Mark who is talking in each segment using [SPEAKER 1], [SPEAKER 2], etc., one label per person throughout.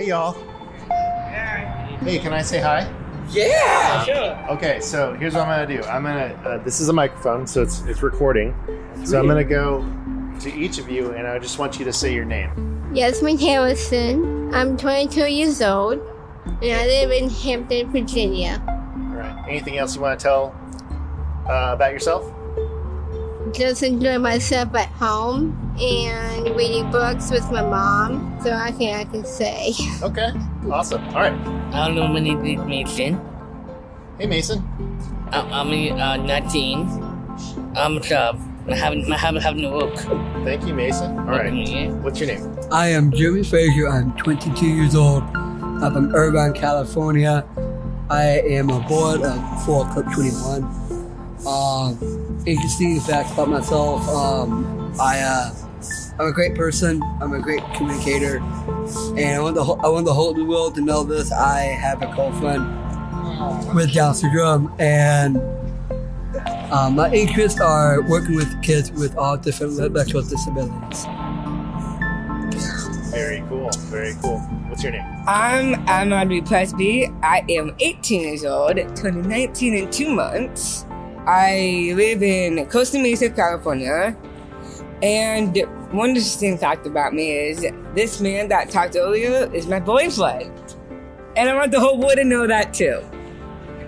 [SPEAKER 1] Hey, y'all. Hey, can I say hi?
[SPEAKER 2] Yeah, sure.
[SPEAKER 1] Okay, so here's what I'm gonna do. This is a microphone, so it's recording. So I'm gonna go to each of you, and I just want you to say your name.
[SPEAKER 3] Yasmin Harrison. I'm 22 years old, and I live in Hampton, Virginia.
[SPEAKER 1] All right. Anything else you want to tell about yourself?
[SPEAKER 3] Just enjoy myself at home and reading books with my mom. So I can say.
[SPEAKER 1] Okay. Awesome. All right.
[SPEAKER 2] Hello, my name is Mason.
[SPEAKER 1] Hey, Mason.
[SPEAKER 2] I'm 19. I'm sub. I haven't no work.
[SPEAKER 1] Thank you, Mason. All right. What's your name?
[SPEAKER 4] I am Jeremy Frazier. I'm 22 years old. I'm from Irvine, California. I am a board for Club 21. Interesting facts about myself. I'm a great person. I'm a great communicator, and I want the whole world to know this. I have a girlfriend with Down syndrome, and my interests are working with kids with all different intellectual disabilities.
[SPEAKER 1] Very cool. Very cool. What's your name?
[SPEAKER 5] I'm Audrey Presby. I am 18 years old, 19 in 2 months. I live in Costa Mesa, California. And one interesting fact about me is this man that talked earlier is my boyfriend. And I want the whole world to know that too.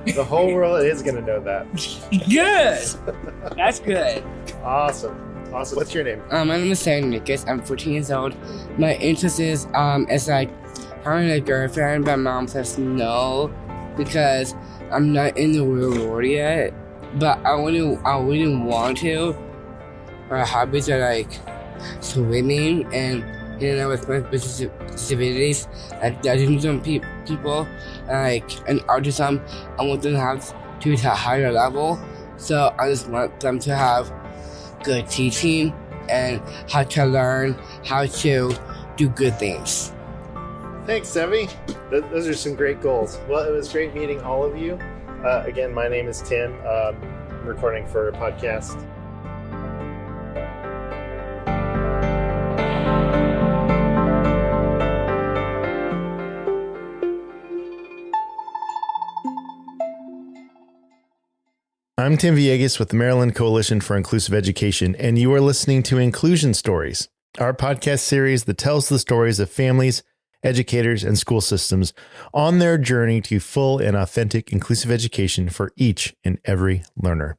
[SPEAKER 1] The whole world is going to know that.
[SPEAKER 5] Good. That's good.
[SPEAKER 1] Awesome. What's your name?
[SPEAKER 2] My name is Nicky. I'm 14 years old. My interest is like having a girlfriend, but mom says no because I'm not in the real world yet. But I wouldn't want to. My hobbies are like swimming and with my disabilities, like some people, and autism. I want them to have to a higher level. So I just want them to have good teaching and how to learn how to do good things.
[SPEAKER 1] Thanks, Sevi. Those are some great goals. Well, it was great meeting all of you. Again, my name is Tim. I'm recording for a podcast. I'm Tim Villegas with the Maryland Coalition for Inclusive Education, and you are listening to Inclusion Stories, our podcast series that tells the stories of families, educators, and school systems on their journey to full and authentic inclusive education for each and every learner.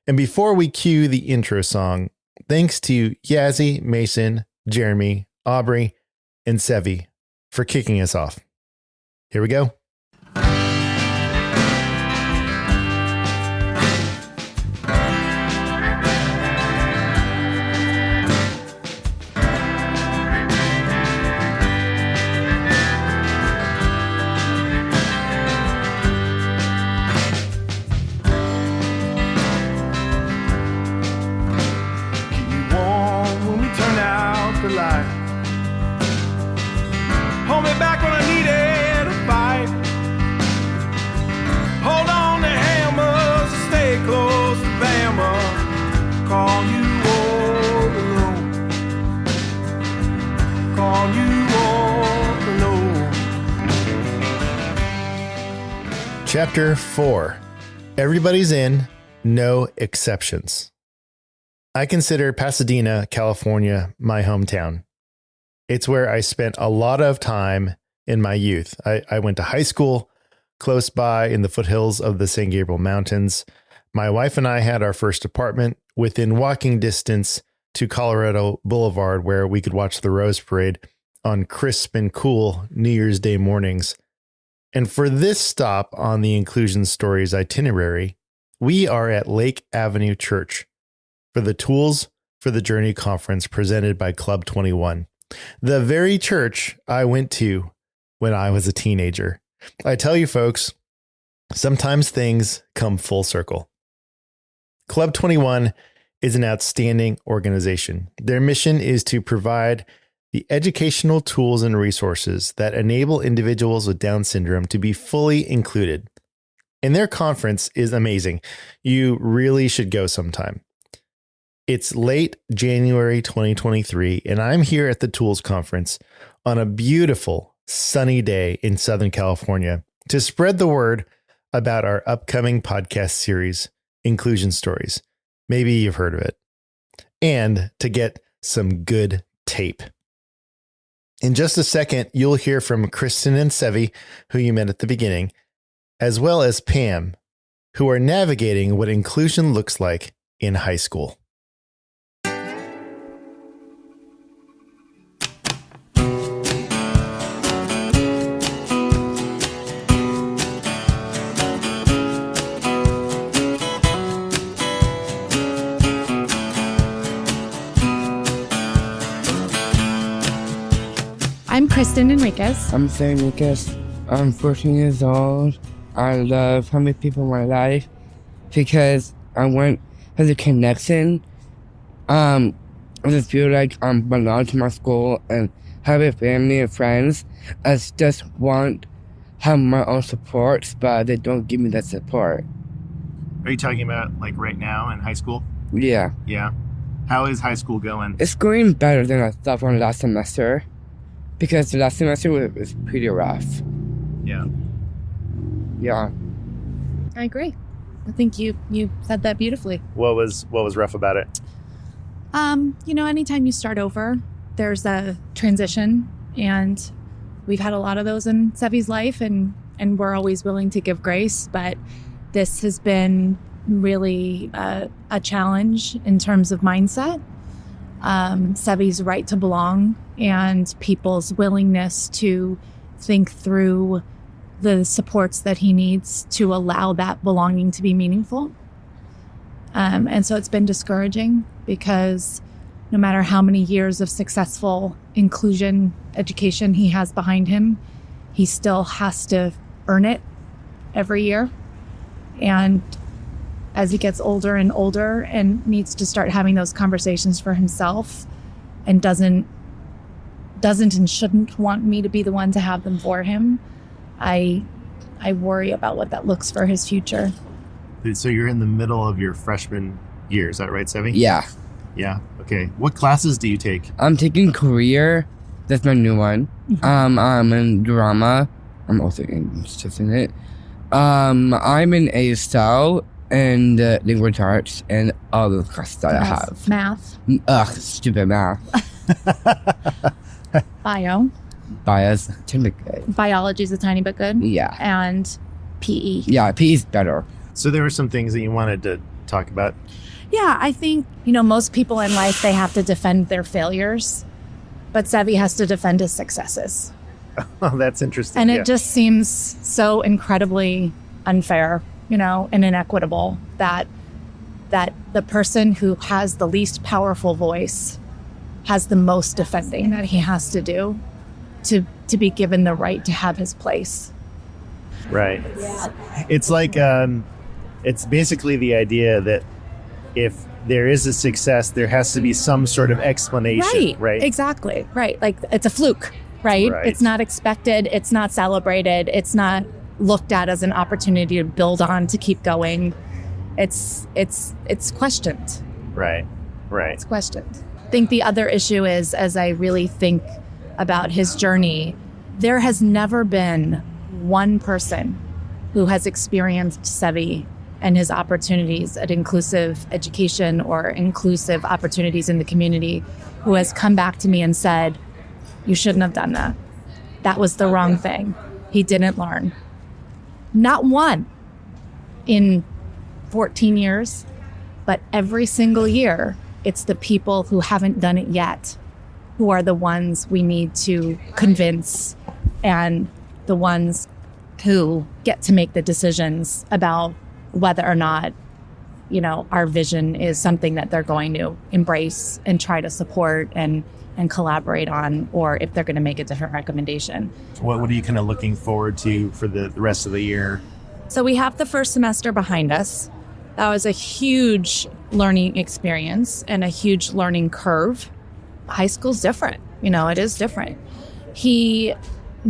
[SPEAKER 1] And before we cue the intro song, thanks to Yazzie, Mason, Jeremy, Aubrey, and Sevi for kicking us off. Here we go.
[SPEAKER 6] Hold me back when I needed a fight. Hold on to hammers, stay close to Bama. Call you all alone. Call you all alone.
[SPEAKER 1] Chapter 4. Everybody's in, no exceptions. I consider Pasadena, California, my hometown. It's where I spent a lot of time in my youth. I went to high school close by in the foothills of the San Gabriel Mountains. My wife and I had our first apartment within walking distance to Colorado Boulevard, where we could watch the Rose Parade on crisp and cool New Year's Day mornings. And for this stop on the Inclusion Stories itinerary, we are at Lake Avenue Church for the Tools for the Journey conference presented by Club 21. The very church I went to when I was a teenager. I tell you folks, sometimes things come full circle. Club 21 is an outstanding organization. Their mission is to provide the educational tools and resources that enable individuals with Down syndrome to be fully included. And their conference is amazing. You really should go sometime. It's late January 2023, and I'm here at the Tools Conference on a beautiful sunny day in Southern California to spread the word about our upcoming podcast series, Inclusion Stories. Maybe you've heard of it. And to get some good tape. In just a second, you'll hear from Kristen and Sevi, who you met at the beginning, as well as Pam, who are navigating what inclusion looks like in high school.
[SPEAKER 7] I'm Kristen Enriquez.
[SPEAKER 2] I'm Sam Lucas. I'm 14 years old. I love having people in my life because I want as a connection. I just feel like I belong to my school and have a family and friends. I just want to have my own supports, but they don't give me that support.
[SPEAKER 1] Are you talking about like right now in high school?
[SPEAKER 2] Yeah.
[SPEAKER 1] Yeah. How is high school going?
[SPEAKER 2] It's going better than I thought from last semester because the last semester was pretty rough.
[SPEAKER 1] Yeah.
[SPEAKER 2] Yeah.
[SPEAKER 7] I agree. I think you said that beautifully.
[SPEAKER 1] What was rough about it?
[SPEAKER 7] Anytime you start over, there's a transition, and we've had a lot of those in Sevi's life, and we're always willing to give grace, but this has been really a challenge in terms of mindset. Sevi's right to belong and people's willingness to think through the supports that he needs to allow that belonging to be meaningful. And so it's been discouraging because no matter how many years of successful inclusion education he has behind him, he still has to earn it every year. And as he gets older and older and needs to start having those conversations for himself and doesn't and shouldn't want me to be the one to have them for him, I worry about what that looks for his future.
[SPEAKER 1] So you're in the middle of your freshman year, is that right, Sevi?
[SPEAKER 2] Yeah.
[SPEAKER 1] Yeah. Okay. What classes do you take?
[SPEAKER 2] I'm taking career. That's my new one. I'm in drama. I'm also interested in it. I'm in ASL and language arts and all the classes that I have.
[SPEAKER 7] Math.
[SPEAKER 2] Stupid math.
[SPEAKER 7] Bio.
[SPEAKER 2] Bias. Good.
[SPEAKER 7] Biology's a tiny bit good.
[SPEAKER 2] Yeah.
[SPEAKER 7] And PE.
[SPEAKER 2] Yeah, PE is better.
[SPEAKER 1] So there were some things that you wanted to talk about.
[SPEAKER 7] Yeah, I think, most people in life, they have to defend their failures, but Sevi has to defend his successes.
[SPEAKER 1] Oh, that's interesting.
[SPEAKER 7] And it just seems so incredibly unfair, and inequitable that the person who has the least powerful voice has the most defending that he has to do to be given the right to have his place.
[SPEAKER 1] Right. Yeah. It's like, it's basically the idea that if there is a success, there has to be some sort of explanation, right?
[SPEAKER 7] Exactly. Right. Like it's a fluke, right? It's not expected. It's not celebrated. It's not looked at as an opportunity to build on, to keep going. It's questioned.
[SPEAKER 1] Right.
[SPEAKER 7] It's questioned. I think the other issue is, as I really think about his journey, there has never been one person who has experienced Sevi and his opportunities at inclusive education or inclusive opportunities in the community who has come back to me and said, you shouldn't have done that. That was the wrong thing. He didn't learn. Not one in 14 years, but every single year, it's the people who haven't done it yet who are the ones we need to convince, and the ones who get to make the decisions about whether or not, our vision is something that they're going to embrace and try to support and collaborate on, or if they're going to make a different recommendation.
[SPEAKER 1] What are you kind of looking forward to for the rest of the year?
[SPEAKER 7] So we have the first semester behind us. That was a huge learning experience and a huge learning curve. High school's different. It is different. He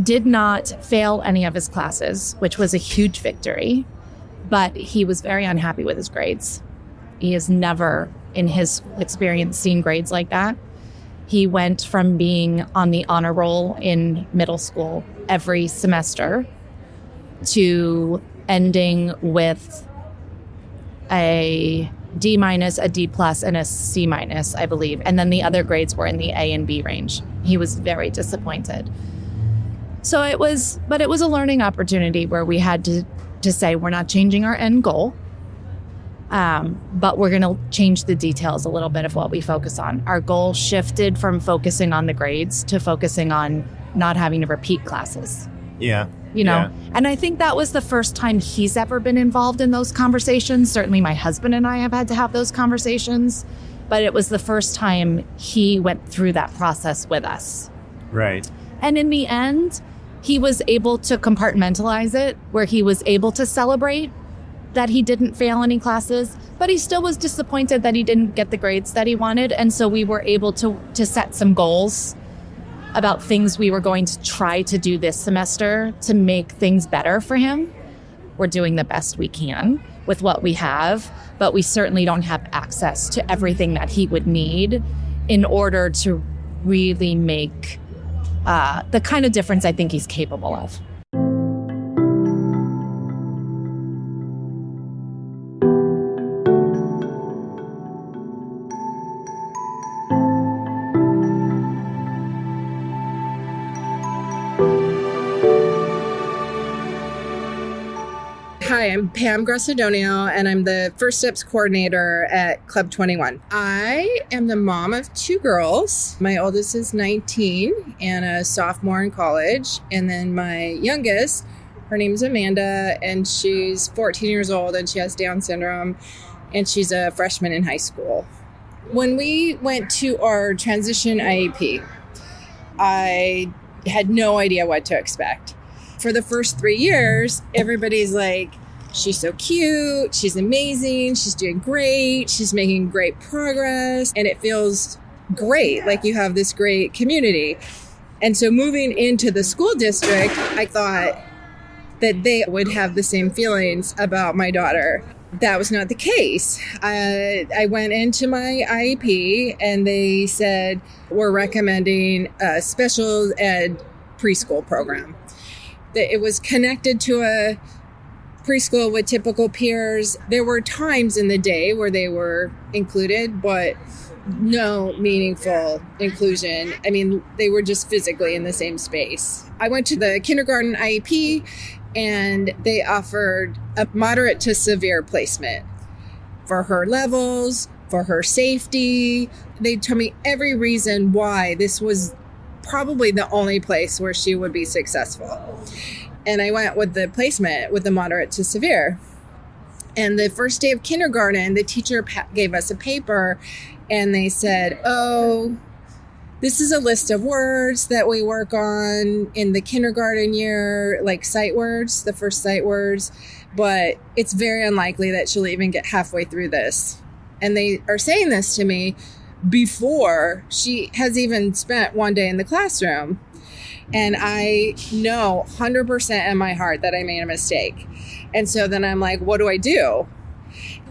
[SPEAKER 7] did not fail any of his classes, which was a huge victory, but he was very unhappy with his grades. He has never, in his experience, seen grades like that. He went from being on the honor roll in middle school every semester to ending with a D-, a D+, and a C-, I believe. And then the other grades were in the A and B range. He was very disappointed. So it was a learning opportunity where we had to say we're not changing our end goal, but we're going to change the details a little bit of what we focus on. Our goal shifted from focusing on the grades to focusing on not having to repeat classes.
[SPEAKER 1] Yeah.
[SPEAKER 7] You know, and I think that was the first time he's ever been involved in those conversations. Certainly my husband and I have had to have those conversations, but it was the first time he went through that process with us.
[SPEAKER 1] Right.
[SPEAKER 7] And in the end, he was able to compartmentalize it, where he was able to celebrate that he didn't fail any classes, but he still was disappointed that he didn't get the grades that he wanted. And so we were able to set some goals about things we were going to try to do this semester to make things better for him. We're doing the best we can with what we have, but we certainly don't have access to everything that he would need in order to really make the kind of difference I think he's capable of.
[SPEAKER 8] Hi, I'm Pam Grossadonio, and I'm the First Steps coordinator at Club 21. I am the mom of two girls. My oldest is 19 and a sophomore in college. And then my youngest, her name's Amanda, and she's 14 years old, and she has Down syndrome, and she's a freshman in high school. When we went to our transition IEP, I had no idea what to expect. For the first 3 years, everybody's like, she's so cute, she's amazing, she's doing great, she's making great progress, and it feels great, like you have this great community. And so moving into the school district, I thought that they would have the same feelings about my daughter. That was not the case. I went into my IEP and they said, we're recommending a special ed preschool program. It was connected to a preschool with typical peers. There were times in the day where they were included, but no meaningful inclusion. I mean, they were just physically in the same space. I went to the kindergarten IEP and they offered a moderate to severe placement for her levels, for her safety. They told me every reason why this was probably the only place where she would be successful. And I went with the placement with the moderate to severe. And the first day of kindergarten, the teacher gave us a paper and they said, oh, this is a list of words that we work on in the kindergarten year, like sight words, the first sight words, but it's very unlikely that she'll even get halfway through this. And they are saying this to me before she has even spent one day in the classroom. And I know 100% in my heart that I made a mistake. And so then I'm like, what do I do?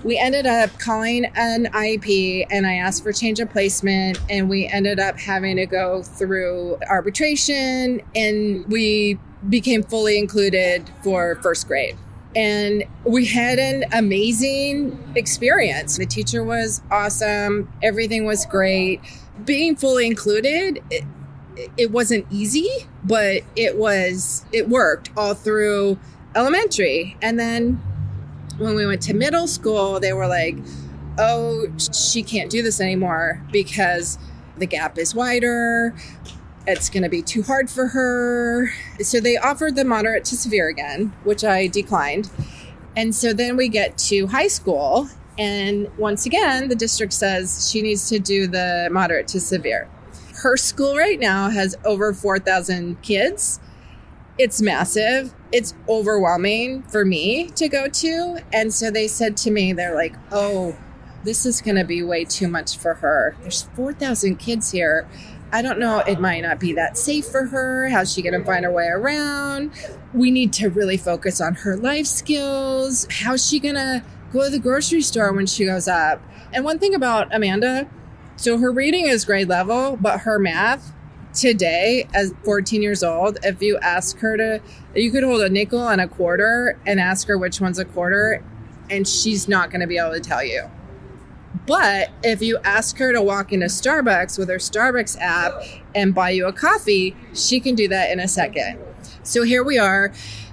[SPEAKER 8] We ended up calling an IEP and I asked for change of placement, and we ended up having to go through arbitration, and we became fully included for first grade. And we had an amazing experience. The teacher was awesome. Everything was great. Being fully included, it wasn't easy, but it worked all through elementary. And then when we went to middle school, they were like, oh, she can't do this anymore because the gap is wider. It's going to be too hard for her. So they offered the moderate to severe again, which I declined. And so then we get to high school. And once again, the district says she needs to do the moderate to severe. Her school right now has over 4,000 kids. It's massive. It's overwhelming for me to go to. And so they said to me, they're like, oh, this is going to be way too much for her. There's 4,000 kids here. I don't know, it might not be that safe for her. How's she going to find her way around? We need to really focus on her life skills. How's she going to go to the grocery store when she goes up? And one thing about Amanda, So her reading is grade level, but her math today, as 14 years old, if you ask her to, you could hold a nickel and a quarter and ask her which one's a quarter, and she's not going to be able to tell you. But if you ask her to walk into Starbucks with her Starbucks app and buy you a coffee, she can do that in a second. So here we are.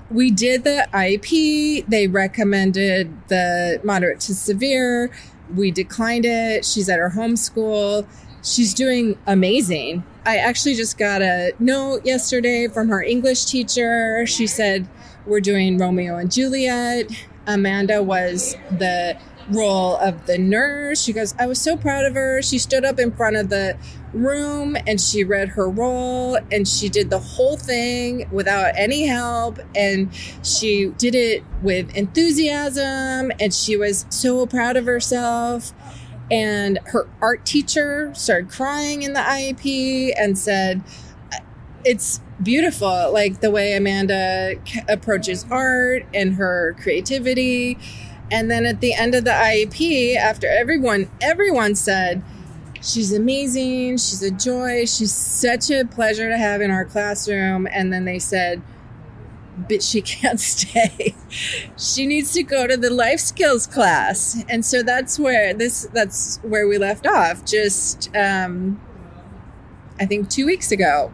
[SPEAKER 8] We did the IEP. They recommended the moderate to severe. We declined it. She's at her home school. She's doing amazing. I actually just got a note yesterday from her English teacher. She said, we're doing Romeo and Juliet. Amanda was the role of the nurse. She goes, I was so proud of her. She stood up in front of the room and she read her role and she did the whole thing without any help, and she did it with enthusiasm, and she was so proud of herself. And her art teacher started crying in the IEP and said, it's beautiful, like the way Amanda approaches art and her creativity. And then at the end of the IEP, after everyone said, she's amazing, she's a joy, she's such a pleasure to have in our classroom. And then they said, but she can't stay. She needs to go to the life skills class. And so that's where we left off just, I think 2 weeks ago.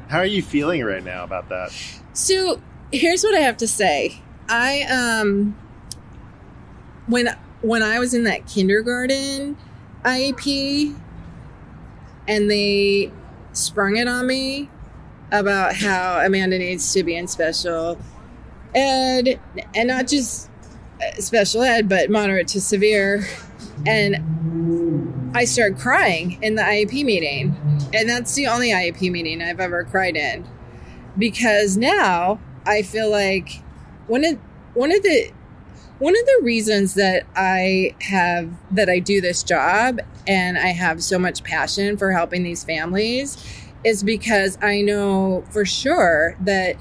[SPEAKER 1] How are you feeling right now about that?
[SPEAKER 8] So here's what I have to say. When I was in that kindergarten IEP and they sprung it on me about how Amanda needs to be in special ed, and not just special ed, but moderate to severe. And I started crying in the IEP meeting. And that's the only IEP meeting I've ever cried in. Because now I feel like one of the reasons that I do this job and I have so much passion for helping these families is because I know for sure that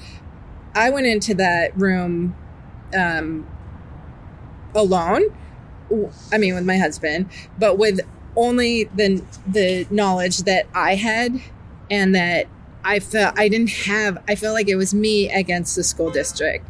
[SPEAKER 8] I went into that room alone. I mean, with my husband, but with only the knowledge that I had, and that I felt like it was me against the school district.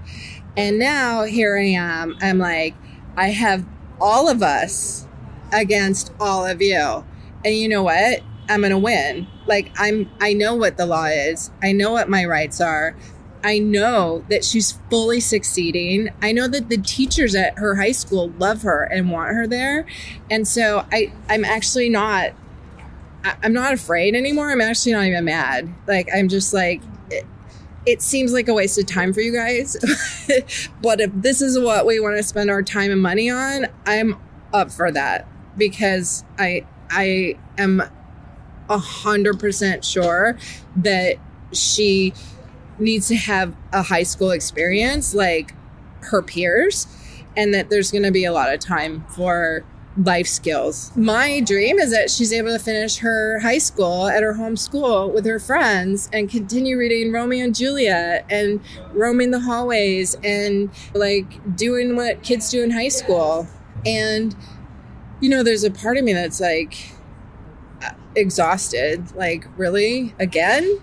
[SPEAKER 8] And now here I am. I'm like, I have all of us against all of you. And you know what? I'm going to win. Like, I know what the law is. I know what my rights are. I know that she's fully succeeding. I know that the teachers at her high school love her and want her there. And so I'm actually not afraid anymore. I'm actually not even mad. Like, I'm just like, it seems like a waste of time for you guys. But if this is what we want to spend our time and money on, I'm up for that, because I am 100% sure that she needs to have a high school experience like her peers, and that there's going to be a lot of time for life skills. My dream is that she's able to finish her high school at her home school with her friends and continue reading Romeo and Juliet and roaming the hallways and like doing what kids do in high school. And, you know, there's a part of me that's like exhausted. Like, really? Again?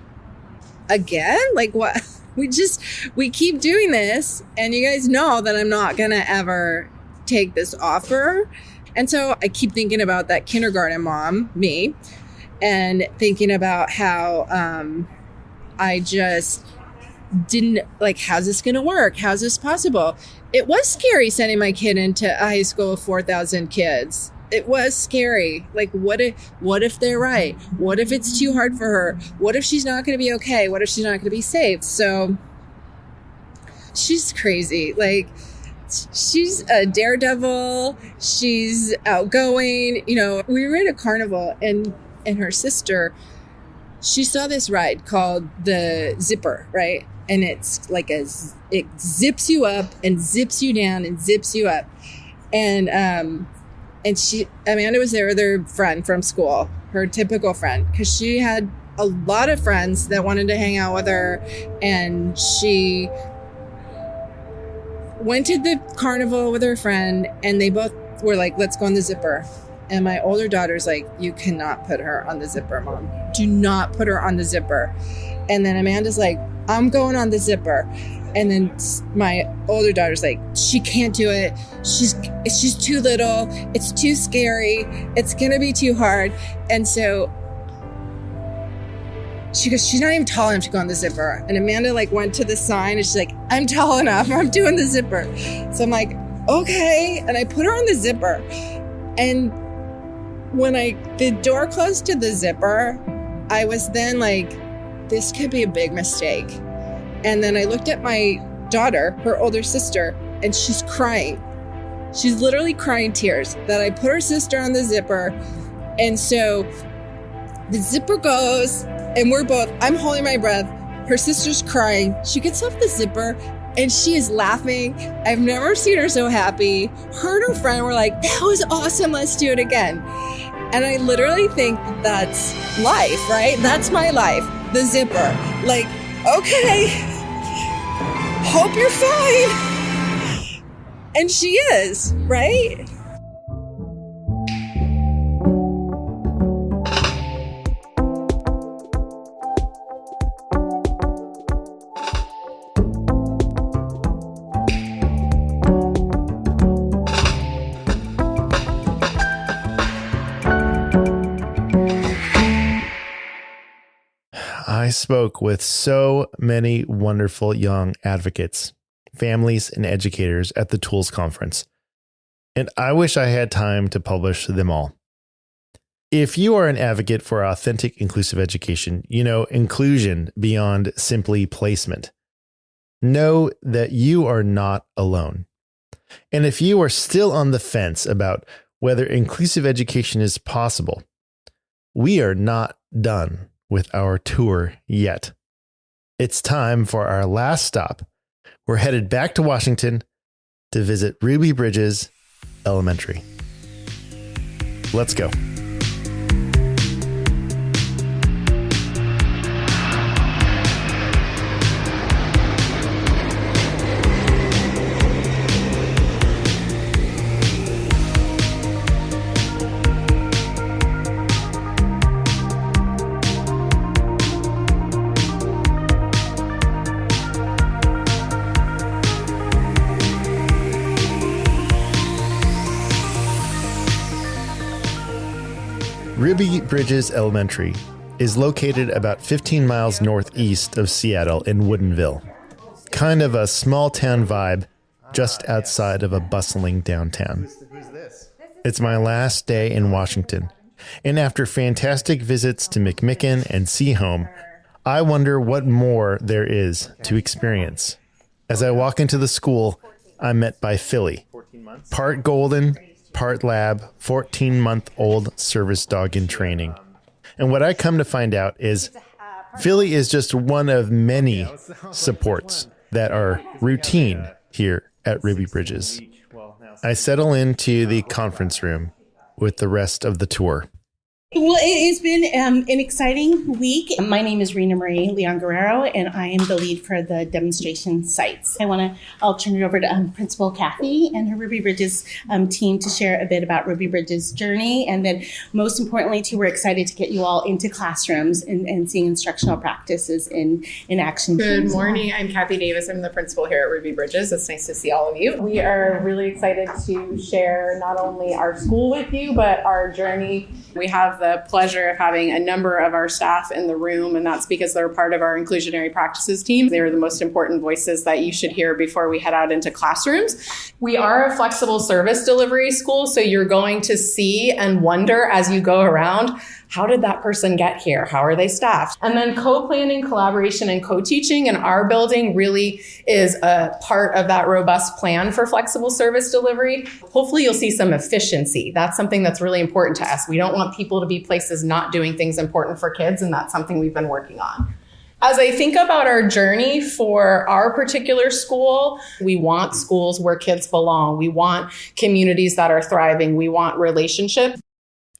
[SPEAKER 8] Like, what? We keep doing this, and you guys know that I'm not going to ever take this offer. And so I keep thinking about that kindergarten mom, me, and thinking about how I just didn't, like, how's this going to work? How's this possible? It was scary sending my kid into a high school of 4,000 kids. It was scary. Like, what if they're right? What if it's too hard for her? What if she's not going to be okay? What if she's not going to be safe? So she's crazy. Like, she's a daredevil. She's outgoing. You know, we were at a carnival, and her sister, she saw this ride called the Zipper, right? And it's like it zips you up and zips you down and zips you up. And Amanda was there with her friend from school, her typical friend, because she had a lot of friends that wanted to hang out with her, and she went to the carnival with her friend, and they both were like, let's go on the Zipper. And my older daughter's like, you cannot put her on the zipper, Mom. Do not put her on the zipper. And then Amanda's like, I'm going on the zipper. And then my older daughter's like, she can't do it. She's too little. It's too scary. It's going to be too hard. And so she goes, she's not even tall enough to go on the zipper. And Amanda like went to the sign and she's like, I'm tall enough. I'm doing the zipper. So I'm like, okay. And I put her on the zipper. And when the door closed to the zipper, I was then like, this could be a big mistake. And then I looked at my daughter, her older sister, and she's crying. She's literally crying tears that I put her sister on the zipper. And so the zipper goes and I'm holding my breath. Her sister's crying. She gets off the zipper and she is laughing. I've never seen her so happy. Her and her friend were like, that was awesome. Let's do it again. And I literally think that's life, right? That's my life. The zipper. Like, okay, hope you're fine. And she is, right?
[SPEAKER 1] I spoke with so many wonderful young advocates, families, and educators at the Tools Conference, and I wish I had time to publish them all. If you are an advocate for authentic, inclusive education, you know inclusion beyond simply placement. Know that you are not alone. And if you are still on the fence about whether inclusive education is possible, we are not done with our tour yet. It's time for our last stop. We're headed back to Washington to visit Ruby Bridges Elementary. Let's go. Ruby Bridges Elementary is located about 15 miles northeast of Seattle in Woodinville. Kind of a small town vibe just outside of a bustling downtown. It's my last day in Washington, and after fantastic visits to McMicken and Seahome, I wonder what more there is to experience. As I walk into the school, I'm met by Philly, part golden, part lab, 14-month-old service dog in training. And what I come to find out is Philly is just one of many supports that are routine here at Ruby Bridges. I settle into the conference room with the rest of the tour.
[SPEAKER 9] Well, it has been an exciting week. My name is Rena Marie Leon Guerrero, and I am the lead for the demonstration sites. I'll turn it over to Principal Kathy and her Ruby Bridges team to share a bit about Ruby Bridges' journey. And then most importantly, too, we're excited to get you all into classrooms and seeing instructional practices in action.
[SPEAKER 10] Good morning. I'm Kathy Davis. I'm the principal here at Ruby Bridges. It's nice to see all of you. We are really excited to share not only our school with you, but our journey. We have the pleasure of having a number of our staff in the room, and that's because they're part of our inclusionary practices team. They're the most important voices that you should hear before we head out into classrooms. We are a flexible service delivery school, so you're going to see and wonder as you go around, how did that person get here? How are they staffed? And then co-planning, collaboration, and co-teaching in our building really is a part of that robust plan for flexible service delivery. Hopefully you'll see some efficiency. That's something that's really important to us. We don't want people to be places not doing things important for kids, and that's something we've been working on. As I think about our journey for our particular school, we want schools where kids belong. We want communities that are thriving. We want relationships.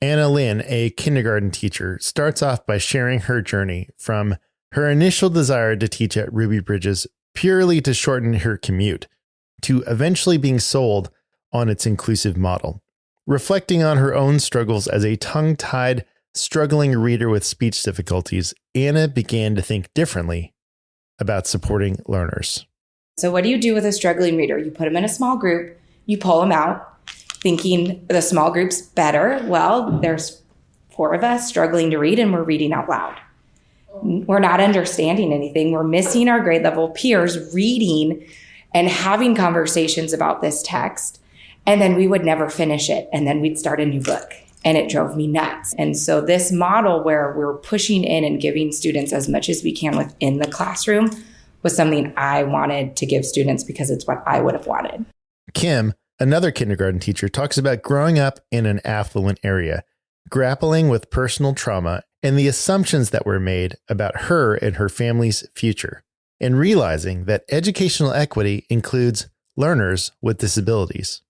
[SPEAKER 1] Anna Lynn, a kindergarten teacher, starts off by sharing her journey from her initial desire to teach at Ruby Bridges purely to shorten her commute to eventually being sold on its inclusive model. Reflecting on her own struggles as a tongue-tied, struggling reader with speech difficulties, Anna began to think differently about supporting learners.
[SPEAKER 11] So what do you do with a struggling reader? You put them in a small group, you pull them out, thinking the small group's better. Well, there's 4 of us struggling to read and we're reading out loud. We're not understanding anything. We're missing our grade level peers reading and having conversations about this text. And then we would never finish it. And then we'd start a new book. And it drove me nuts. And so this model where we're pushing in and giving students as much as we can within the classroom was something I wanted to give students because it's what I would have wanted.
[SPEAKER 1] Kim, another kindergarten teacher, talks about growing up in an affluent area, grappling with personal trauma and the assumptions that were made about her and her family's future, and realizing that educational equity includes learners with disabilities.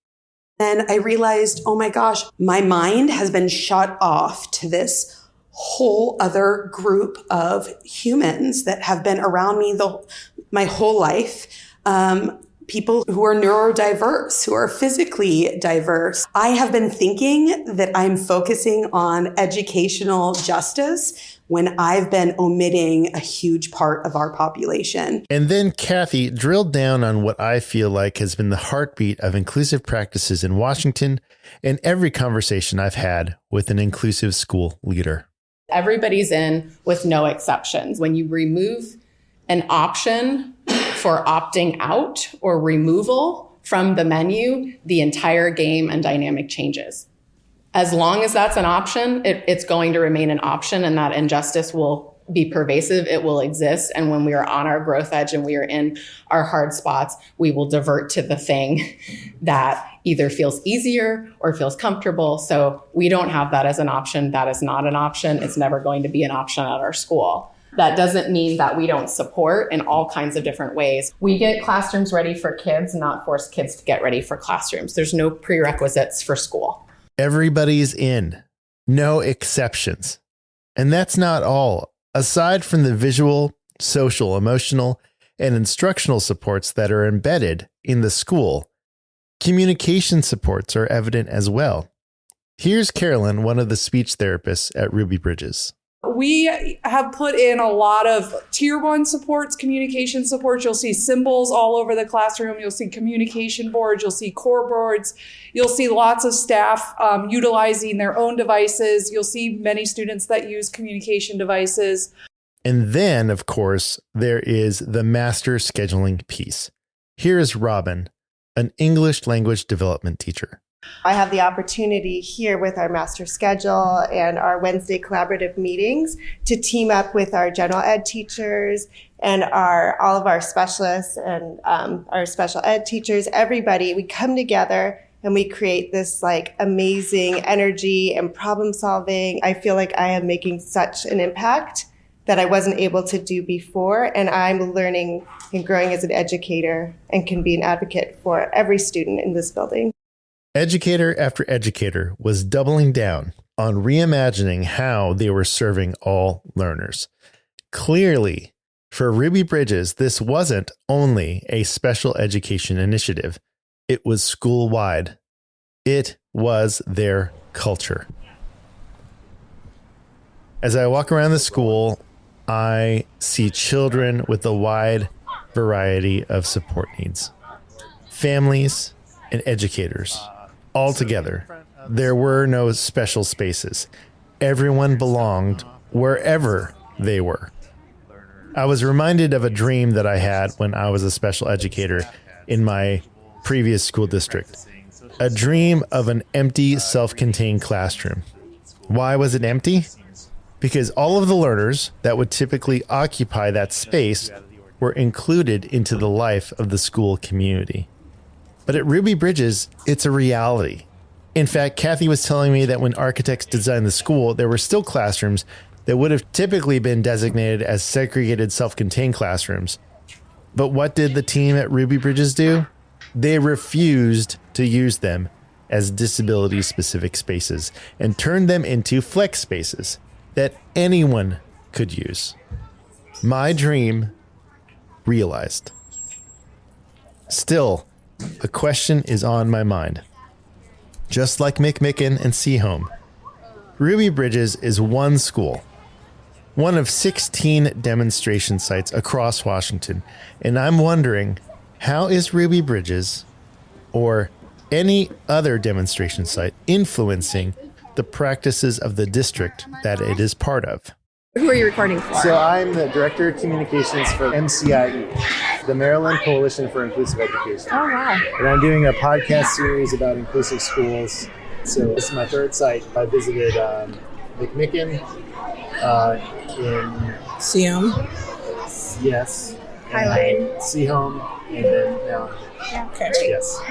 [SPEAKER 12] And I realized, oh my gosh, my mind has been shut off to this whole other group of humans that have been around me my whole life. People who are neurodiverse, who are physically diverse. I have been thinking that I'm focusing on educational justice when I've been omitting a huge part of our population.
[SPEAKER 1] And then Kathy drilled down on what I feel like has been the heartbeat of inclusive practices in Washington and every conversation I've had with an inclusive school leader.
[SPEAKER 10] Everybody's in with no exceptions. When you remove an option for opting out or removal from the menu, the entire game and dynamic changes. As long as that's an option, it's going to remain an option, and that injustice will be pervasive. It will exist. And when we are on our growth edge and we are in our hard spots, we will divert to the thing that either feels easier or feels comfortable. So we don't have that as an option. That is not an option. It's never going to be an option at our school. That doesn't mean that we don't support in all kinds of different ways. We get classrooms ready for kids, not force kids to get ready for classrooms. There's no prerequisites for school.
[SPEAKER 1] Everybody's in, no exceptions. And that's not all. Aside from the visual, social, emotional, and instructional supports that are embedded in the school, communication supports are evident as well. Here's Carolyn, one of the speech therapists at Ruby Bridges.
[SPEAKER 13] We have put in a lot of tier 1 supports, communication supports. You'll see symbols all over the classroom. You'll see communication boards. You'll see core boards. You'll see lots of staff utilizing their own devices. You'll see many students that use communication devices.
[SPEAKER 1] And then, of course, there is the master scheduling piece. Here is Robin, an English language development teacher.
[SPEAKER 14] I have the opportunity here with our master schedule and our Wednesday collaborative meetings to team up with our general ed teachers and all of our specialists and our special ed teachers, everybody. We come together and we create this like amazing energy and problem solving. I feel like I am making such an impact that I wasn't able to do before. And I'm learning and growing as an educator and can be an advocate for every student in this building.
[SPEAKER 1] Educator after educator was doubling down on reimagining how they were serving all learners. Clearly, for Ruby Bridges, this wasn't only a special education initiative. It was school-wide. It was their culture. As I walk around the school, I see children with a wide variety of support needs. Families and educators. All together. There were no special spaces. Everyone belonged wherever they were. I was reminded of a dream that I had when I was a special educator in my previous school district. A dream of an empty, self-contained classroom. Why was it empty? Because all of the learners that would typically occupy that space were included into the life of the school community. But at Ruby Bridges, it's a reality. In fact, Kathy was telling me that when architects designed the school, there were still classrooms that would have typically been designated as segregated self-contained classrooms. But what did the team at Ruby Bridges do? They refused to use them as disability-specific spaces and turned them into flex spaces that anyone could use. My dream realized. Still, a question is on my mind. just like McMicken and Seahome. Ruby Bridges is one school, one of 16 demonstration sites across Washington, and I'm wondering, how is Ruby Bridges or any other demonstration site influencing the practices of the district that it is part of?
[SPEAKER 15] Who are you recording for?
[SPEAKER 1] So I'm the Director of Communications for MCIE, the Maryland Coalition for Inclusive Education.
[SPEAKER 15] Oh, wow.
[SPEAKER 1] And I'm doing a podcast series about inclusive schools. So this is my third site. I visited McMicken in
[SPEAKER 8] Seahome.
[SPEAKER 1] Yes.
[SPEAKER 15] Highline.
[SPEAKER 1] Seahome, and then now.
[SPEAKER 15] Yeah.
[SPEAKER 8] Okay.
[SPEAKER 1] Yes.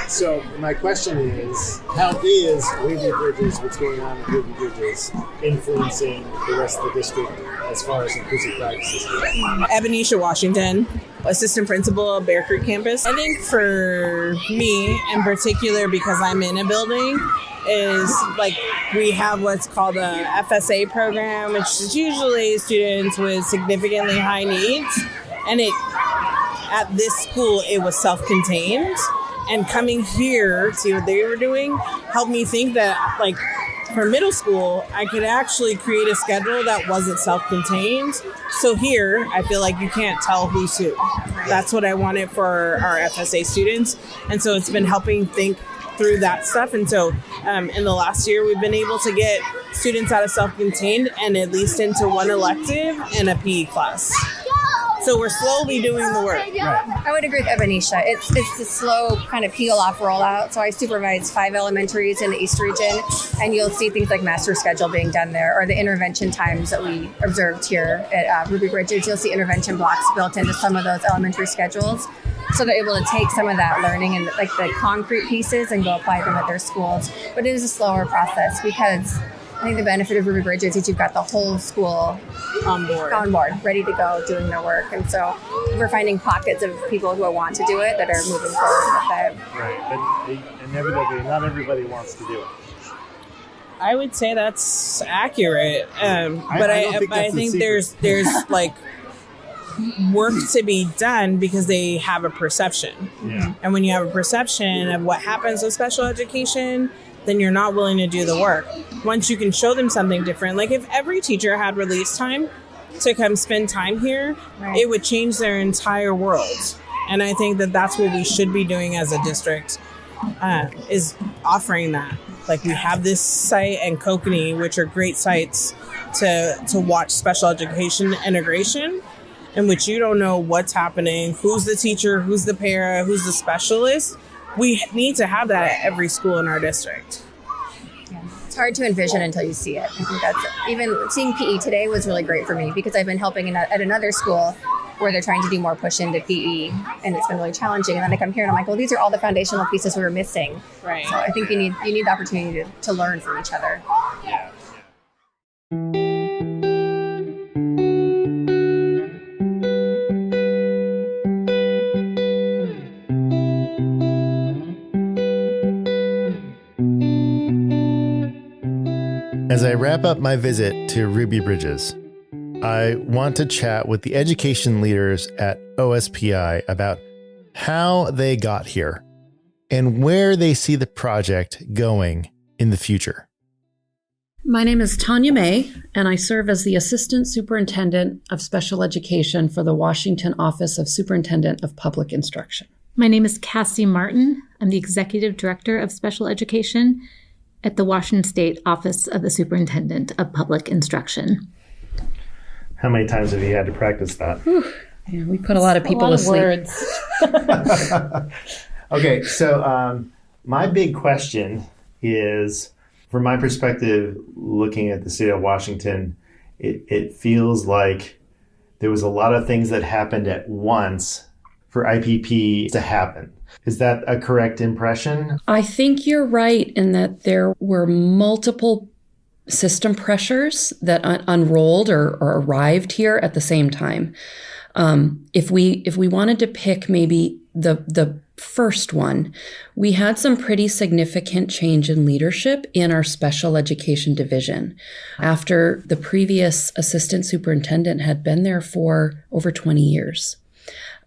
[SPEAKER 1] So my question is, how is Ruby Bridges, what's going on with Ruby Bridges, influencing the rest of the district as far as inclusive practices?
[SPEAKER 8] Ebenetia Washington, assistant principal at Bear Creek campus. I think for me in particular, because I'm in a building, is like we have what's called a FSA program, which is usually students with significantly high needs. And at this school, it was self-contained. And coming here to see what they were doing helped me think that, like, for middle school, I could actually create a schedule that wasn't self-contained. So here, I feel like you can't tell who's who. That's what I wanted for our FSA students. And so it's been helping think through that stuff. And so in the last year, we've been able to get students out of self-contained and at least into one elective and a PE class. So we're slowly doing the work.
[SPEAKER 15] I would agree with Ebenetia. It's a slow kind of peel-off rollout. So I supervise 5 elementaries in the East region, and you'll see things like master schedule being done there, or the intervention times that we observed here at Ruby Bridges. You'll see intervention blocks built into some of those elementary schedules. So they're able to take some of that learning and like the concrete pieces and go apply them at their schools. But it is a slower process because I think the benefit of Ruby Bridges is you've got the whole school
[SPEAKER 8] on board,
[SPEAKER 15] ready to go, doing their work. And so we're finding pockets of people who want to do it that are moving forward with it.
[SPEAKER 1] Right, but inevitably, not everybody wants to do it.
[SPEAKER 8] I would say that's accurate, but I think there's like work to be done because they have a perception.
[SPEAKER 1] Yeah.
[SPEAKER 8] And when you have a perception of what happens with special education, then you're not willing to do the work. Once you can show them something different, like if every teacher had release time to come spend time here, it would change their entire world. And I think that that's what we should be doing as a district, is offering that. Like we have this site and Kokanee, which are great sites to watch special education integration, in which you don't know what's happening, who's the teacher, who's the para, who's the specialist. We need to have that at every school in our district.
[SPEAKER 15] It's hard to envision until you see it. I think that's even seeing PE today was really great for me because I've been helping at another school where they're trying to do more push into PE, and it's been really challenging. And then I come here and I'm like, well, these are all the foundational pieces we were missing.
[SPEAKER 8] Right.
[SPEAKER 15] So I think you need the opportunity to learn from each other.
[SPEAKER 1] Yeah. As I wrap up my visit to Ruby Bridges, I want to chat with the education leaders at OSPI about how they got here and where they see the project going in the future.
[SPEAKER 16] My name is Tanya May, and I serve as the Assistant Superintendent of Special Education for the Washington Office of Superintendent of Public Instruction.
[SPEAKER 7] My name is Cassie Martin. I'm the Executive Director of Special Education at the Washington State Office of the Superintendent of Public Instruction.
[SPEAKER 1] How many times have you had to practice that?
[SPEAKER 16] Yeah, we put a lot of people to sleep.
[SPEAKER 7] Words.
[SPEAKER 1] Okay, so my big question is, from my perspective, looking at the state of Washington, it feels like there was a lot of things that happened at once for IPP to happen. Is that a correct impression?
[SPEAKER 16] I think you're right in that there were multiple system pressures that unrolled or arrived here at the same time. If we wanted to pick maybe the first one, we had some pretty significant change in leadership in our special education division after the previous assistant superintendent had been there for over 20 years.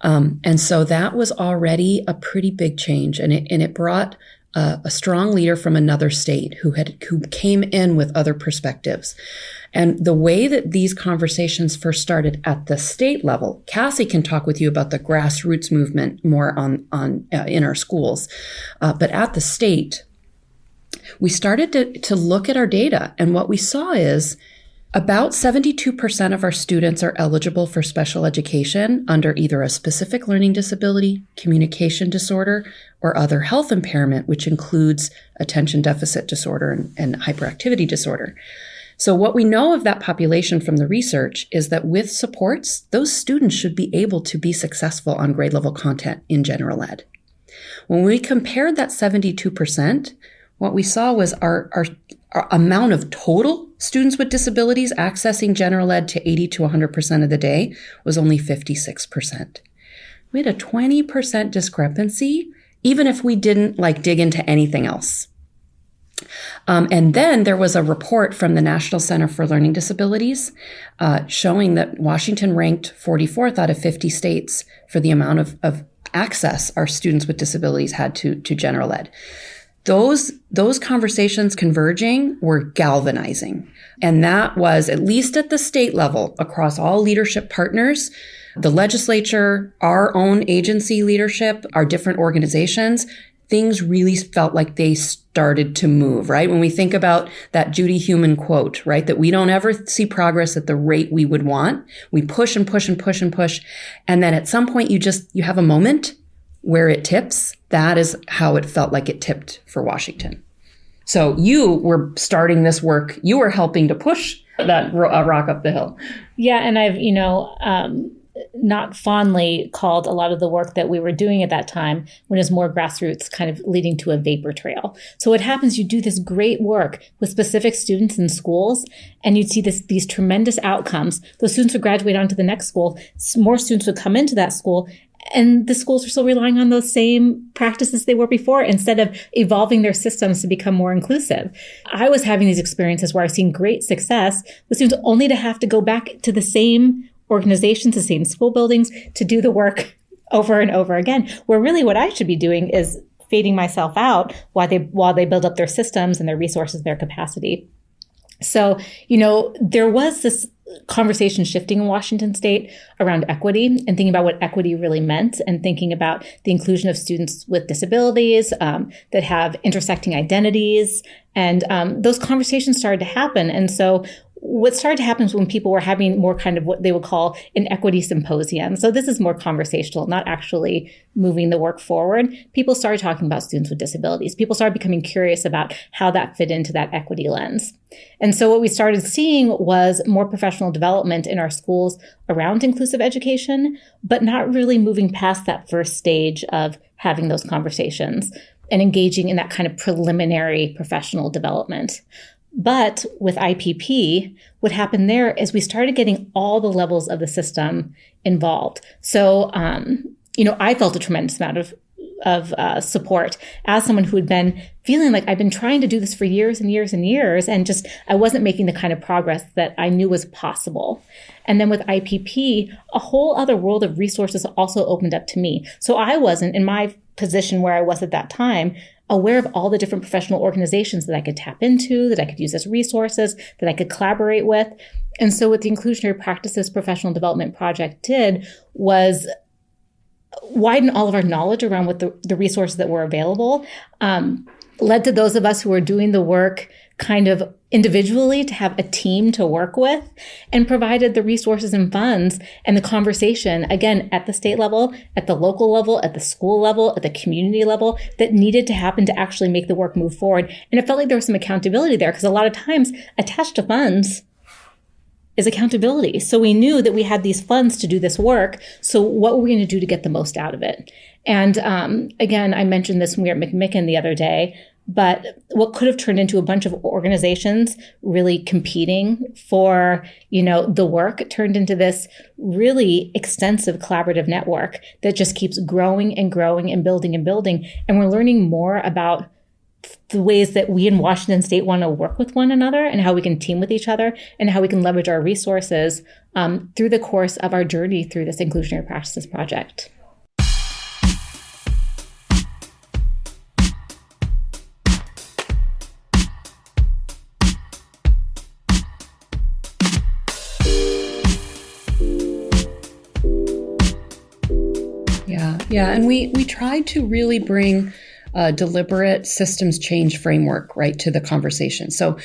[SPEAKER 16] And so that was already a pretty big change, and it brought a strong leader from another state who came in with other perspectives. And the way that these conversations first started at the state level, Cassie can talk with you about the grassroots movement more on in our schools, but at the state, we started to look at our data, and what we saw is about 72% of our students are eligible for special education under either a specific learning disability, communication disorder, or other health impairment, which includes attention deficit disorder and hyperactivity disorder. So what we know of that population from the research is that with supports, those students should be able to be successful on grade level content in general ed. When we compared that 72%, what we saw was our amount of total students with disabilities accessing general ed to 80 to 100% of the day was only 56%. We had a 20% discrepancy, even if we didn't dig into anything else. And then there was a report from the National Center for Learning Disabilities showing that Washington ranked 44th out of 50 states for the amount of access our students with disabilities had to general ed. Those conversations converging were galvanizing. And that was, at least at the state level, across all leadership partners, the legislature, our own agency leadership, our different organizations, things really felt like they started to move, right? When we think about that Judy Heumann quote, right? That we don't ever see progress at the rate we would want. We push and push and push and push. And then at some point you have a moment where it tips. That is how it felt like it tipped for Washington. So you were starting this work. You were helping to push that rock up the hill.
[SPEAKER 17] Yeah. And I've, not fondly called a lot of the work that we were doing at that time when it's more grassroots, kind of leading to a vapor trail. So what happens, you do this great work with specific students in schools, and you'd see these tremendous outcomes. Those students would graduate on to the next school. More students would come into that school, and the schools are still relying on those same practices they were before instead of evolving their systems to become more inclusive. I was having these experiences where I've seen great success with students only to have to go back to the same organizations, the same school buildings, to do the work over and over again, where really what I should be doing is fading myself out while they build up their systems and their resources, their capacity. So, there was this conversation shifting in Washington state around equity and thinking about what equity really meant, and thinking about the inclusion of students with disabilities that have intersecting identities. And those conversations started to happen. And so what started to happen is when people were having more kind of what they would call an equity symposium. So this is more conversational, not actually moving the work forward. People started talking about students with disabilities. People started becoming curious about how that fit into that equity lens. And so what we started seeing was more professional development in our schools around inclusive education, but not really moving past that first stage of having those conversations and engaging in that kind of preliminary professional development. But with IPP, what happened there is we started getting all the levels of the system involved. So, I felt a tremendous amount of support as someone who had been feeling like I've been trying to do this for years and years and years, and just I wasn't making the kind of progress that I knew was possible. And then with IPP, a whole other world of resources also opened up to me. So I wasn't, in my position where I was at that time, aware of all the different professional organizations that I could tap into, that I could use as resources, that I could collaborate with. And so what the Inclusionary Practices Professional Development Project did was widen all of our knowledge around what the resources that were available, led to those of us who were doing the work kind of individually to have a team to work with, and provided the resources and funds and the conversation, again, at the state level, at the local level, at the school level, at the community level, that needed to happen to actually make the work move forward. And it felt like there was some accountability there, because a lot of times attached to funds is accountability. So we knew that we had these funds to do this work. So what were we going to do to get the most out of it? And again, I mentioned this when we were at McMicken the other day, but what could have turned into a bunch of organizations really competing for, the work turned into this really extensive collaborative network that just keeps growing and growing and building and building. And we're learning more about the ways that we in Washington state want to work with one another, and how we can team with each other, and how we can leverage our resources through the course of our journey through this Inclusionary Practices Project.
[SPEAKER 16] Yeah, and we tried to really bring a deliberate systems change framework, right, to the conversation. So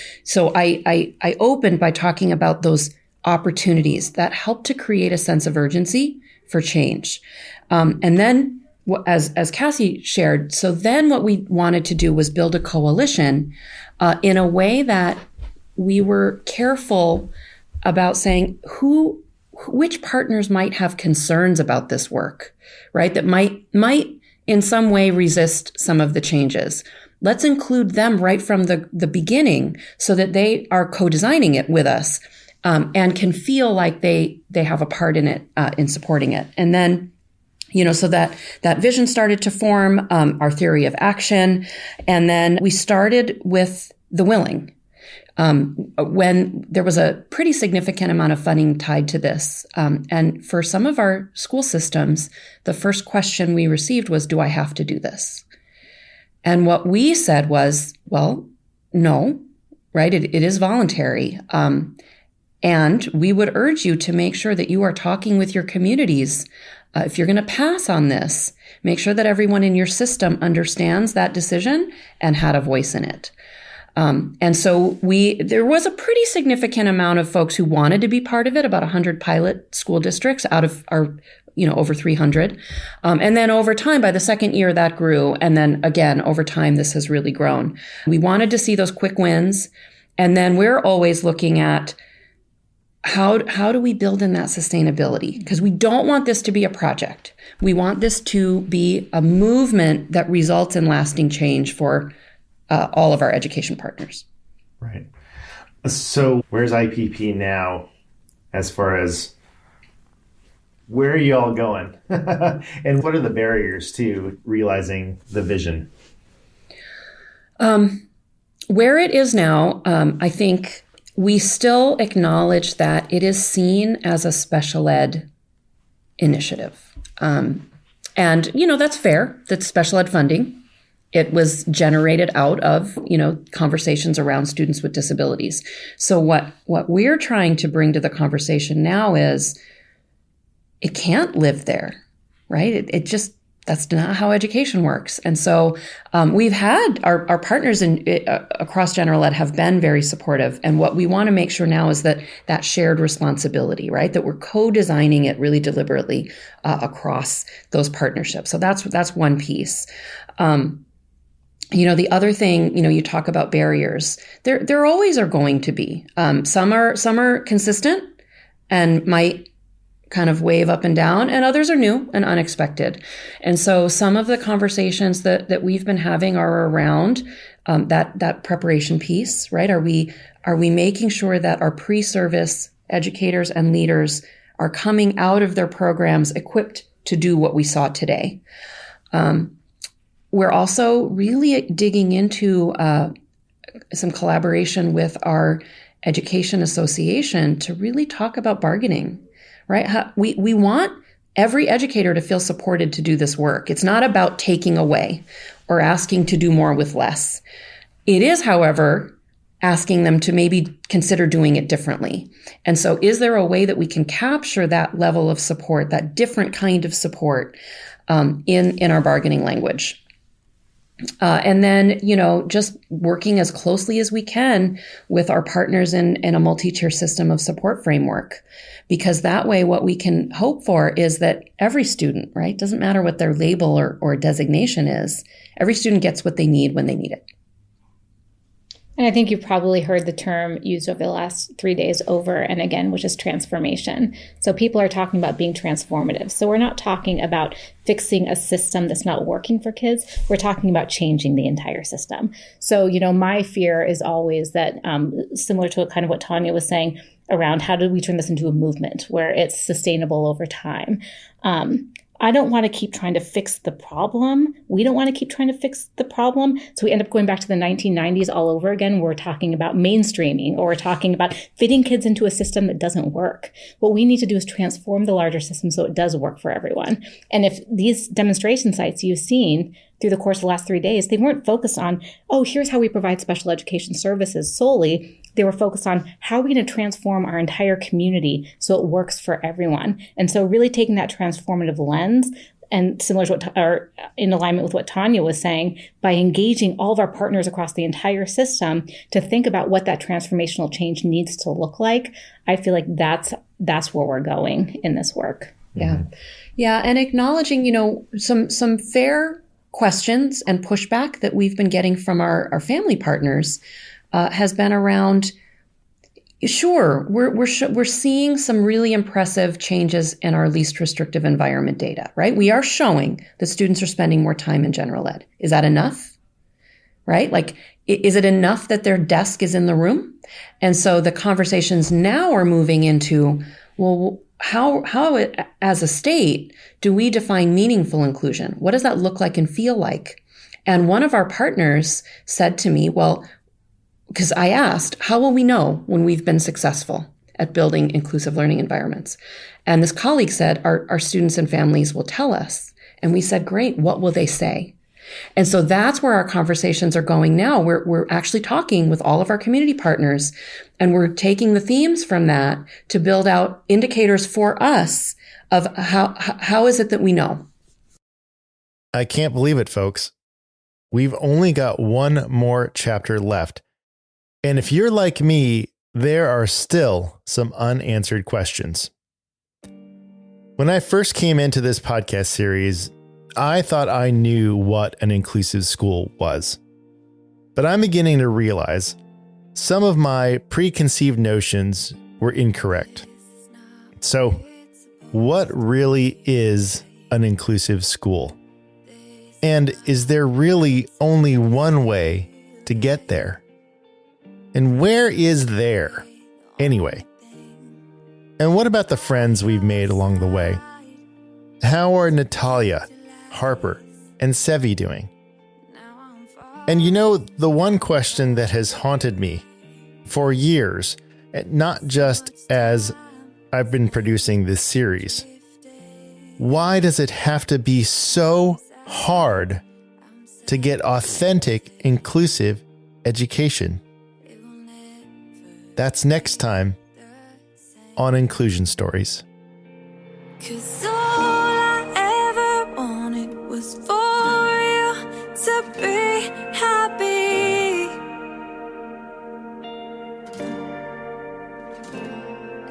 [SPEAKER 16] I opened by talking about those opportunities that help to create a sense of urgency for change. And then, as Cassie shared, so then what we wanted to do was build a coalition in a way that we were careful about saying which partners might have concerns about this work, right? That might in some way resist some of the changes. Let's include them right from the beginning so that they are co-designing it with us and can feel like they have a part in it, in supporting it. And then, so that vision started to form, our theory of action. And then we started with the willing. When there was a pretty significant amount of funding tied to this. And for some of our school systems, the first question we received was, do I have to do this? And what we said was, well, no, right? It is voluntary. And we would urge you to make sure that you are talking with your communities. If you're going to pass on this, make sure that everyone in your system understands that decision and had a voice in it. And so there was a pretty significant amount of folks who wanted to be part of it, about 100 pilot school districts out of our, over 300. And then over time, by the second year, that grew. And then again, over time, this has really grown. We wanted to see those quick wins. And then we're always looking at how do we build in that sustainability? Because we don't want this to be a project. We want this to be a movement that results in lasting change for all of our education partners.
[SPEAKER 1] Right. So where's IPP now as far as where are you all going? And what are the barriers to realizing the vision?
[SPEAKER 16] Where it is now, I think we still acknowledge that it is seen as a special ed initiative. And, that's fair. That's special ed funding. It was generated out of, conversations around students with disabilities. So what we're trying to bring to the conversation now is it can't live there, right? That's not how education works. And so we've had our partners across general ed have been very supportive. And what we want to make sure now is that shared responsibility, right? That we're co-designing it really deliberately across those partnerships. So that's one piece. The other thing, you talk about barriers. There always are going to be. Some are consistent and might kind of wave up and down, and others are new and unexpected. And so some of the conversations that we've been having are around that preparation piece, right? Are we making sure that our pre-service educators and leaders are coming out of their programs equipped to do what we saw today? We're also really digging into some collaboration with our education association to really talk about bargaining, right? We want every educator to feel supported to do this work. It's not about taking away or asking to do more with less. It is, however, asking them to maybe consider doing it differently. And so is there a way that we can capture that level of support, that different kind of support in our bargaining language? And then, just working as closely as we can with our partners in a multi-tier system of support framework, because that way what we can hope for is that every student, right, doesn't matter what their label or designation is, every student gets what they need when they need it.
[SPEAKER 17] And I think you've probably heard the term used over the last 3 days over and again, which is transformation. So people are talking about being transformative. So we're not talking about fixing a system that's not working for kids. We're talking about changing the entire system. So, my fear is always that, similar to kind of what Tanya was saying around how do we turn this into a movement where it's sustainable over time. I don't want to keep trying to fix the problem. We don't want to keep trying to fix the problem. So we end up going back to the 1990s all over again. We're talking about mainstreaming, or we're talking about fitting kids into a system that doesn't work. What we need to do is transform the larger system so it does work for everyone. And if these demonstration sites you've seen through the course of the last 3 days, they weren't focused on, here's how we provide special education services solely. They were focused on how are we going to transform our entire community so it works for everyone. And so really taking that transformative lens and similar to what, or in alignment with what Tanya was saying, by engaging all of our partners across the entire system to think about what that transformational change needs to look like, I feel like that's where we're going in this work.
[SPEAKER 18] Yeah. Yeah. And acknowledging, some fair questions and pushback that we've been getting from our family partners has been around, sure, we're seeing some really impressive changes in our least restrictive environment data, right? We are showing that students are spending more time in general ed. Is that enough? Right? Like, is it enough that their desk is in the room? And so the conversations now are moving into, well, how as a state do we define meaningful inclusion? What does that look like and feel like? And one of our partners said to me, well, because I asked, how will we know when we've been successful at building inclusive learning environments? And this colleague said, our students and families will tell us. And we said, great, what will they say? And so that's where our conversations are going now. We're actually talking with all of our community partners, and we're taking the themes from that to build out indicators for us of how is it that we know.
[SPEAKER 1] I can't believe it, folks. We've only got one more chapter left. And if you're like me, there are still some unanswered questions. When I first came into this podcast series, I thought I knew what an inclusive school was. But I'm beginning to realize some of my preconceived notions were incorrect. So, what really is an inclusive school? And is there really only one way to get there? And where is there, anyway? And what about the friends we've made along the way? How are Natalia, Harper, and Sevi doing? And the one question that has haunted me for years, not just as I've been producing this series, why does it have to be so hard to get authentic, inclusive education? That's next time on Inclusion Stories.
[SPEAKER 19] 'Cause all I ever wanted was for you to be happy.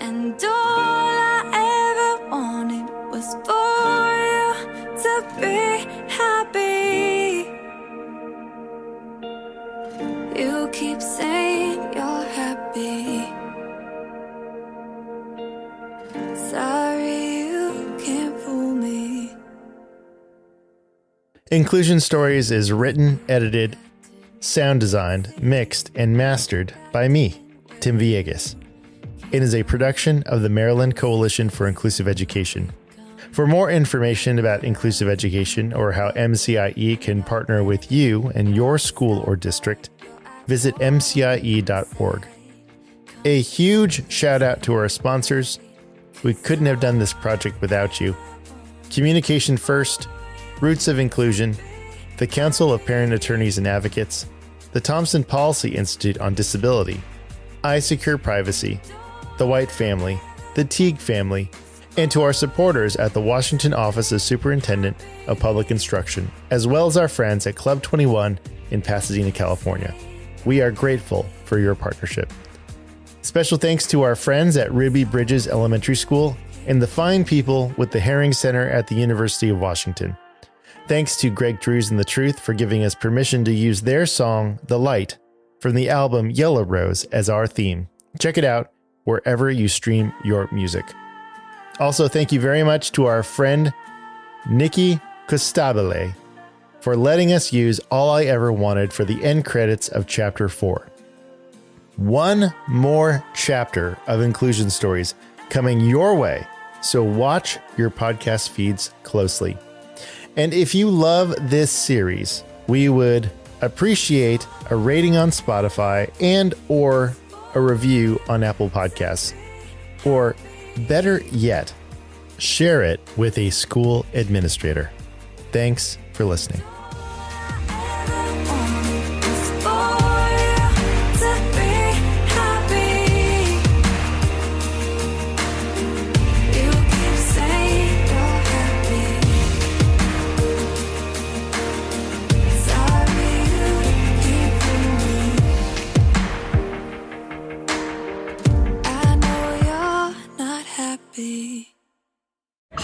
[SPEAKER 19] And all I ever wanted was for you to be happy. You keep saying you're happy. Sorry, you can't fool me.
[SPEAKER 1] Inclusion Stories is written, edited, sound designed, mixed, and mastered by me, Tim Villegas. It is a production of the Maryland Coalition for Inclusive Education. For more information about inclusive education or how MCIE can partner with you and your school or district, visit mcie.org. A huge shout out to our sponsors. We couldn't have done this project without you. Communication First, Roots of Inclusion, the Council of Parent Attorneys and Advocates, the Thompson Policy Institute on Disability, iSecurePrivacy, the White Family, the Teague Family, and to our supporters at the Washington Office of Superintendent of Public Instruction, as well as our friends at Club 21 in Pasadena, California. We are grateful for your partnership. Special thanks to our friends at Ruby Bridges Elementary School and the fine people with the Herring Center at the University of Washington. Thanks to Greg Drews and The Truth for giving us permission to use their song, The Light, from the album Yellow Rose as our theme. Check it out wherever you stream your music. Also, thank you very much to our friend Nicky Costabile for letting us use All I Ever Wanted for the end credits of Chapter 4. One more chapter of Inclusion Stories coming your way, so watch your podcast feeds closely. And if you love this series, we would appreciate a rating on Spotify and or a review on Apple Podcasts. Or better yet, share it with a school administrator. Thanks for listening.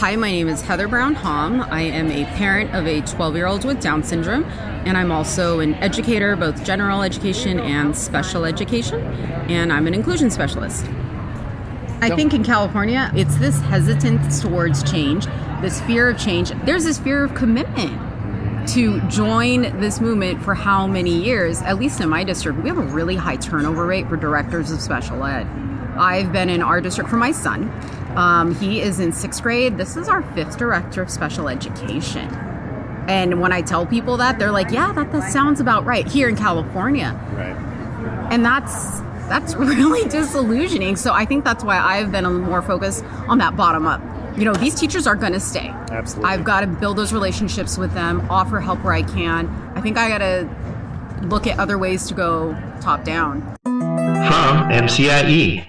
[SPEAKER 20] Hi, my name is Heather Brown-Hom. I am a parent of a 12-year-old with Down syndrome, and I'm also an educator, both general education and special education, and I'm an inclusion specialist. I think in California, it's this hesitance towards change, this fear of change. There's this fear of commitment to join this movement for how many years. At least in my district, we have a really high turnover rate for directors of special ed. I've been in our district for my son. He is in 6th grade. This is our 5th director of special education. And when I tell people that, they're like, yeah, that sounds about right here in California.
[SPEAKER 1] Right.
[SPEAKER 20] And that's really disillusioning. So I think that's why I've been more focused on that bottom up. You know, these teachers are going to stay.
[SPEAKER 1] Absolutely.
[SPEAKER 20] I've got to build those relationships with them, offer help where I can. I think I got to look at other ways to go top down.
[SPEAKER 21] From MCIE.